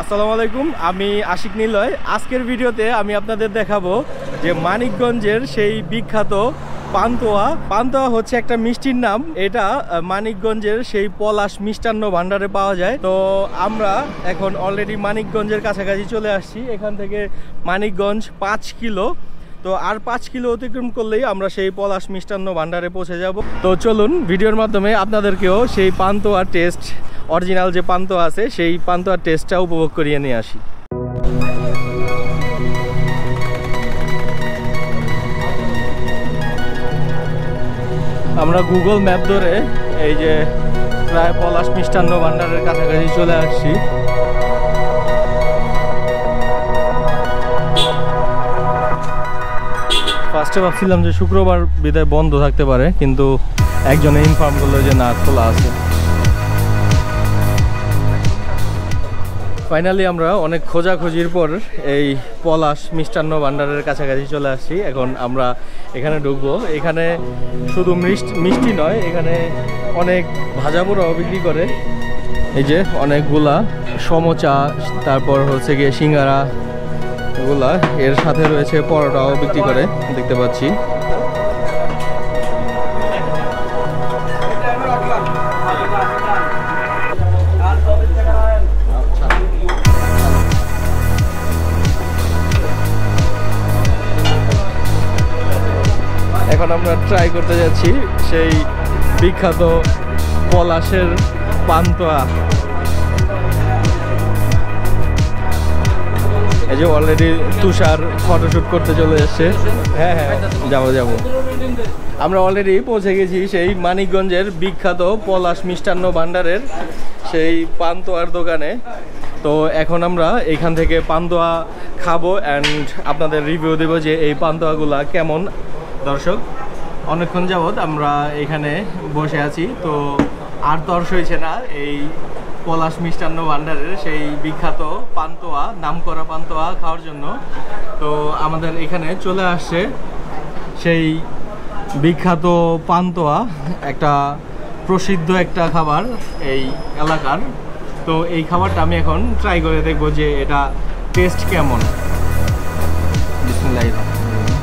আসসালামু আলাইকুম, আমি আশিক নিলয়। আজকের ভিডিওতে আমি আপনাদের দেখাবো যে মানিকগঞ্জের সেই বিখ্যাত পান্তুয়া হচ্ছে একটা মিষ্টির নাম। এটা মানিকগঞ্জের সেই পলাশ মিষ্টান্ন ভান্ডারে পাওয়া যায়। তো আমরা এখন অলরেডি মানিকগঞ্জের কাছাকাছি চলে আসছি। এখান থেকে মানিকগঞ্জ 5 কিলো, তো আর 5 কিলো অতিক্রম করলেই আমরা সেই পলাশ মিষ্টান্ন ভান্ডারে পৌঁছে যাব। তো চলুন ভিডিওর মাধ্যমে আপনাদেরকেও সেই পান্তুয়া টেস্ট, অরিজিনাল যে পান্তুয়া আছে সেই পান্তুয়ার টেস্টটা উপভোগ করিয়ে নিয়ে আসি। আমরা গুগল ম্যাপ ধরে এই যে প্রায় পলাশ মিষ্টান্ন ভান্ডারের কাছাকাছি চলে আসছি। ফার্স্টে ভাবছিলাম যে শুক্রবার বিদায় বন্ধ থাকতে পারে, কিন্তু একজনে ইনফর্ম করলো যে না, খোলা আছে। ফাইনালি আমরা অনেক খোঁজাখুঁজির পর এই পলাশ মিষ্টান্ন ভান্ডারের কাছাকাছি চলে আসছি। এখন আমরা এখানে ঢুকবো। এখানে শুধু মিষ্টি নয়, এখানে অনেক ভাজা পোড়াও বিক্রি করে। এই যে অনেকগুলা সমোচা, তারপর হচ্ছে গিয়ে সিঙ্গারা, এগুলা এর সাথে রয়েছে পরোটাও বিক্রি করে দেখতে পাচ্ছি। এখন আমরা ট্রাই করতে যাচ্ছি সেই বিখ্যাত পলাশের পান্তুয়া। এই যে অলরেডি তুষার ফটোশুট করতে চলে এসছে। হ্যাঁ, যাবো। আমরা অলরেডি পৌঁছে গেছি সেই মানিকগঞ্জের বিখ্যাত পলাশ মিষ্টান্ন ভান্ডারের সেই পান্তুয়ার দোকানে। তো এখন আমরা এখান থেকে পান্তুয়া খাবো অ্যান্ড আপনাদের রিভিউ দেবো যে এই পান্তুয়াগুলা কেমন। দর্শক, অনেকক্ষণ যাবৎ আমরা এখানে বসে আছি, তো আর তর্স হয়েছে না এই পলাশ মিষ্টান্ন ভান্ডারের সেই বিখ্যাত পান্তুয়া, নামকরা পান্তুয়া খাওয়ার জন্য। তো আমাদের এখানে চলে আসছে সেই বিখ্যাত পান্তুয়া, একটা প্রসিদ্ধ একটা খাবার এই এলাকার। তো এই খাবারটা আমি এখন ট্রাই করে দেখবো যে এটা টেস্ট কেমন। বিসমিল্লাহির রহমানির রহিম।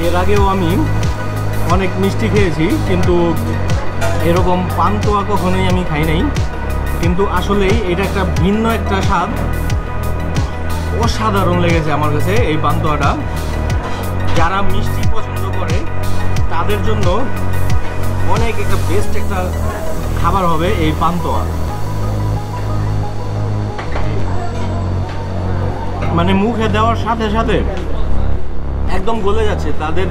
এর আগেও আমি অনেক মিষ্টি খেয়েছি, কিন্তু এরকম পান্তুয়া কখনোই আমি খাই নাই। কিন্তু আসলেই এটা একটা ভিন্ন একটা স্বাদ, অসাধারণ লেগেছে আমার কাছে এই পান্তুয়াটা। যারা মিষ্টি পছন্দ করে তাদের জন্য অনেক একটা বেস্ট একটা খাবার হবে এই পান্তুয়া। মানে মুখে দেওয়ার সাথে সাথে একদম গলে যাচ্ছে। তাদের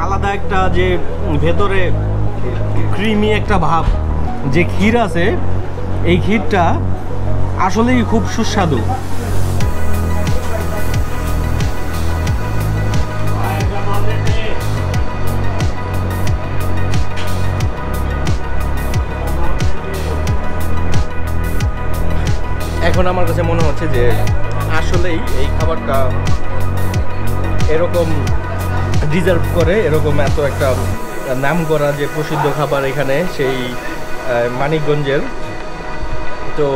আলাদা একটা যে ভেতরে ক্রিমি একটা ভাব, যে ক্ষীর আছে, এই ক্ষীরটা আসলেই খুব সুস্বাদু। এখন আমার কাছে মনে হচ্ছে যে আসলেই এই খাবারটা এরকম ডিজার্ভ করে, এরকম এত একটা নাম করা যে প্রসিদ্ধ খাবার এখানে সেই মানিকগঞ্জের। তো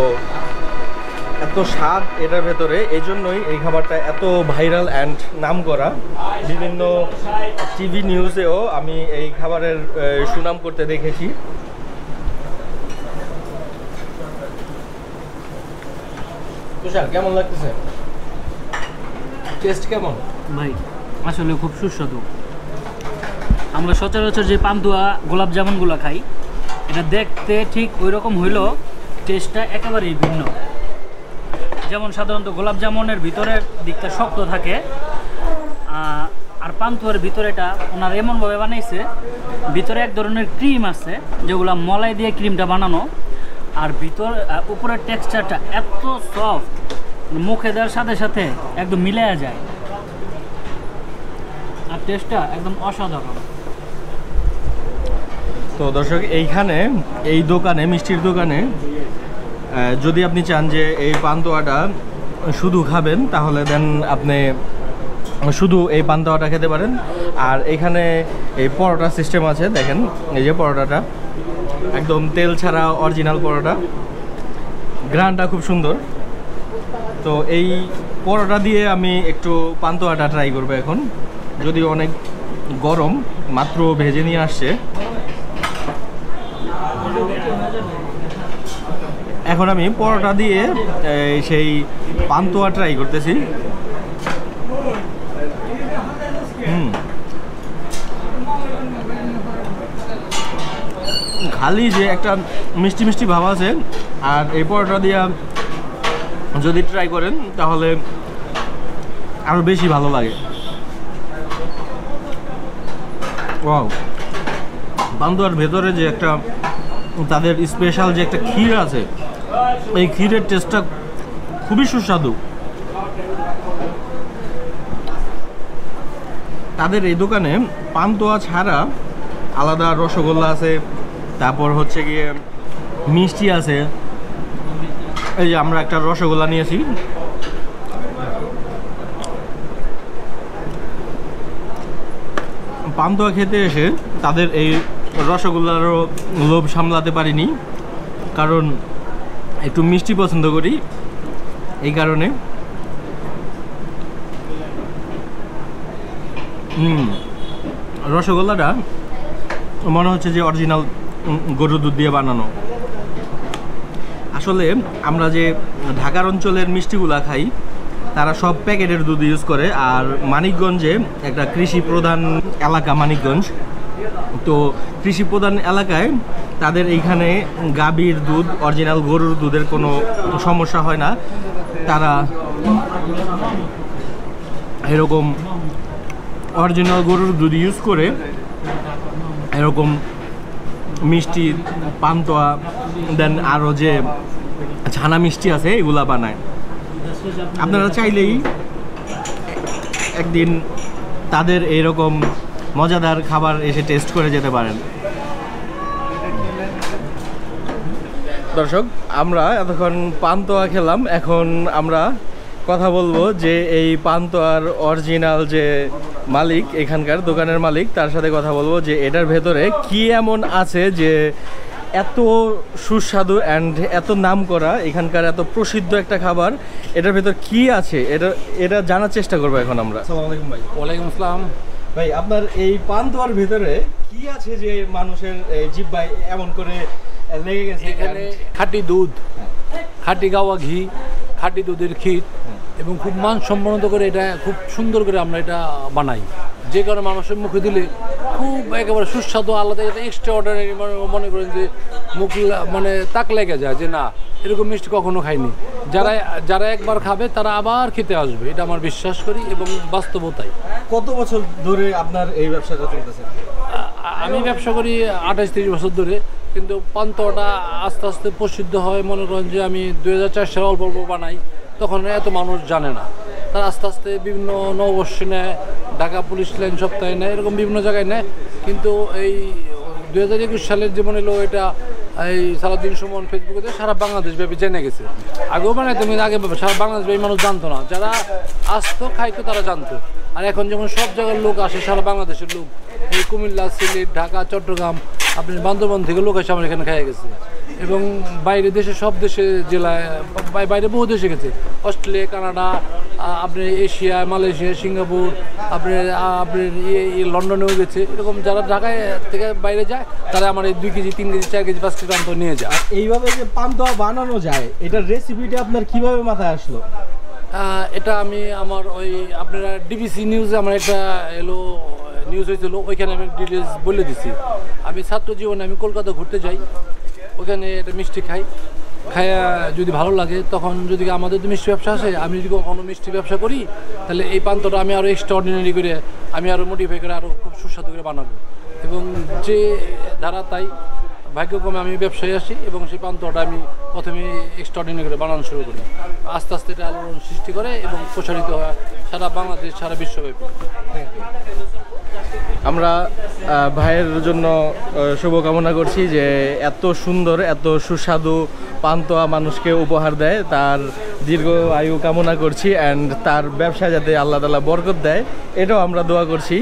এত স্বাদ এটার ভেতরে, এই জন্যই এই খাবারটা এত ভাইরাল অ্যান্ড নাম করা। বিভিন্ন টিভি নিউজেও আমি এই খাবারের সুনাম করতে দেখেছি। তুষার, কেমন লাগতেছে? টেস্ট কেমন? ভাই আসলে খুব সুস্বাদু। আমরা সচরাচর যে পান্তুয়া গোলাপ জামুনগুলো খাই, এটা দেখতে ঠিক ওই রকম হইলেও টেস্টটা একেবারেই ভিন্ন। যেমন সাধারণত গোলাপ জামুনের ভিতরের দিকটা শক্ত থাকে, আর পান্তুয়ার ভিতরেটা ওনার এমনভাবে বানাইছে, ভিতরে এক ধরনের ক্রিম আছে যেগুলো মলাই দিয়ে ক্রিমটা বানানো, আর উপরের টেক্সচারটা এত সফট, মুখে দেওয়ার সাথে সাথে একদম মিলে যায়। আর টেস্টটা একদম অসাধারণ। তো দর্শক এইখানে এই দোকানে মিষ্টির দোকানে যদি আপনি চান যে এই পান্তুয়াটা শুধু খাবেন তাহলে দেন আপনি শুধু এই পান্তুয়াটা খেতে পারেন। আর এখানে এই পরোটা সিস্টেম আছে, দেখেন এই যে পরোটাটা একদম তেল ছাড়া অরিজিনাল পরোটা, গ্রানটা খুব সুন্দর। তো এই পরোটা দিয়ে আমি একটু পান্তুয়াটা ট্রাই করবো এখন, যদিও অনেক গরম, মাত্র ভেজে নিয়ে আসছে। এখন আমি পরোটা দিয়ে সেই পান্তুয়া ট্রাই করতেছি। খালি যে একটা মিষ্টি মিষ্টি ভাব আছে, আর এই পরোটা দিয়ে যদি ট্রাই করেন তাহলে আরও বেশি ভালো লাগে। ওয়াও, পান্তুয়ার ভেতরে যে একটা তাদের স্পেশাল যে একটা ক্ষীর আছে, এই ক্ষীরের টেস্টটা খুবই সুস্বাদু। তাদের এই দোকানে পান্তুয়া ছাড়া আলাদা রসগোল্লা আছে, তারপর হচ্ছে গিয়ে মিষ্টি আছে। এই যে আমরা একটা রসগোল্লা নিয়েছি, পান্তুয়া খেতে এসে তাদের এই রসগোল্লারও লোভ সামলাতে পারিনি, কারণ একটু মিষ্টি পছন্দ করি, এই কারণে। রসগোল্লাটা মনে হচ্ছে যে অরিজিনাল গরুর দুধ দিয়ে বানানো। আসলে আমরা যে ঢাকার অঞ্চলের মিষ্টিগুলা খাই তারা সব প্যাকেটের দুধ ইউজ করে, আর মানিকগঞ্জে একটা কৃষি প্রধান এলাকা মানিকগঞ্জ, তো কৃষি প্রধান এলাকায় তাদের এইখানে গাভীর দুধ, অরিজিনাল গরুর দুধের কোনো সমস্যা হয় না। তারা এরকম অরিজিনাল গরুর দুধ ইউজ করে এরকম মিষ্টি, পান্তুয়া, দেন আরও যে ছানা মিষ্টি আছে এগুলা বানায়। আপনারা চাইলেই একদিন তাদের এইরকম মজাদার খাবার এসে টেস্ট করে যেতে পারেন। দর্শক, আমরা এতক্ষণ পান্তুয়া খেলাম, এখন আমরা কথা বলবো যে এই পান্তুয়ার অরিজিনাল যে মালিক, এখানকার দোকানের মালিক, তার সাথে কথা বলবো যে এটার ভেতরে কি এমন আছে যে এত সুস্বাদু অ্যান্ড এত নাম করা, এখানকার এত প্রসিদ্ধ একটা খাবার, এটার ভেতর কি আছে এটা জানার চেষ্টা করবো এখন আমরা। আসসালামু আলাইকুম ভাই। ওয়ালাইকুম আসসালাম। ভাই, আপনার এই পান্তুয়ার ভেতরে কি আছে যে মানুষের জিহ্বায় এমন করে লেগে গেছে? এখানে খাঁটি দুধ, খাঁটি গাওয়া ঘি, খাঁটি দুধের ক্ষীর, এবং খুব মানসম্পন্ন করে এটা খুব সুন্দর করে আমরা এটা বানাই, যে কারণে মানুষের মুখে দিলে খুব একেবারে সুস্বাদু, আলাদা, এটা এক্সট্রা অর্ডিনারি। মনে করেন যে মুখ মানে তাক লেগে যায় যে না, এরকম মিষ্টি কখনো খাইনি। যারা একবার খাবে তারা আবার খেতে আসবে, এটা আমার বিশ্বাস করি এবং বাস্তবতাই। কত বছর ধরে আপনার এই ব্যবসাটা চলতেছে? আমি ব্যবসা করি 28-30 বছর ধরে, কিন্তু পান্তুয়াটা আস্তে আস্তে প্রসিদ্ধ হয়। মনে করেন যে আমি 2004 সালে অল্প অল্প বানাই, তখন এত মানুষ জানে না। তারা আস্তে আস্তে বিভিন্ন নববর্ষে নেয়, ঢাকা পুলিশ লাইন সপ্তাহে নেয়, এরকম বিভিন্ন জায়গায় নেয়। কিন্তু এই 2021 সালের যে মনে হলো এটা এই সারাদিন সুমন ফেসবুকে সারা বাংলাদেশ ব্যাপী জেনে গেছে। আগেও মানে তুমি আগে সারা বাংলাদেশ ব্যাপী মানুষ জানতো না, যারা আসতো খাইতো তারা জানতো। আর এখন যেমন সব জায়গার লোক আসে, সারা বাংলাদেশের লোক, এই কুমিল্লা, সিলেট, ঢাকা, চট্টগ্রাম, আপনি বান্দরবান থেকে লোক এসে আমার এখানে খাইয়ে গেছে, এবং বাইরে দেশে, সব দেশে, জেলায়, বাইরে বহু দেশে গেছে, অস্ট্রেলিয়া, কানাডা, আপনি এশিয়া, মালয়েশিয়া, সিঙ্গাপুর, আপনার লন্ডনেও গেছে। এরকম যারা ঢাকায় থেকে বাইরে যায় তারা আমার এই 2 KG, 3 KG, 4 KG, 5 KG pantua নিয়ে যায়। এইভাবে যে পান্তুয়া বানানো যায়, এটার রেসিপিটা আপনার কিভাবে মাথায় আসলো? এটা আমি আমার ওই আপনারা ডিবিসি নিউজে আমার একটা নিউজ হয়েছিল, ওইখানে আমি ডিটেলস বলে দিছি। আমি ছাত্র জীবনে আমি কলকাতা ঘুরতে যাই, ওখানে একটা মিষ্টি খাইয়া যদি ভালো লাগে, তখন যদি আমাদের তো মিষ্টি ব্যবসা আছে, আমি যদি কোনো মিষ্টি ব্যবসা করি, তাহলে এই পান্তুয়াটা আমি আরও এক্সট্রা অর্ডিনারি করে, আমি আরও মডিফাই করে আরও খুব সুস্বাদু করে বানাবো। এবং যে ধারা তাই ভাগ্যক্রমে আমি ব্যবসায়ী আসি এবং সেই পান্তুয়াটা আমি প্রথমে এক্সট্রাঅর্ডিনারি করে বানানো শুরু করি। আস্তে আস্তে এটা আলোড়ন সৃষ্টি করে এবং প্রসারিত হয় সারা বাংলাদেশ, সারা বিশ্বব্যাপী। আমরা ভাইয়ের জন্য শুভকামনা করছি যে এত সুন্দর, এত সুস্বাদু পান্তুয়া মানুষকে উপহার দেয়, তার দীর্ঘ আয়ু কামনা করছি, অ্যান্ড তার ব্যবসা যাতে আল্লাহ তাআলা বরকত দেয়, এটাও আমরা দোয়া করছি।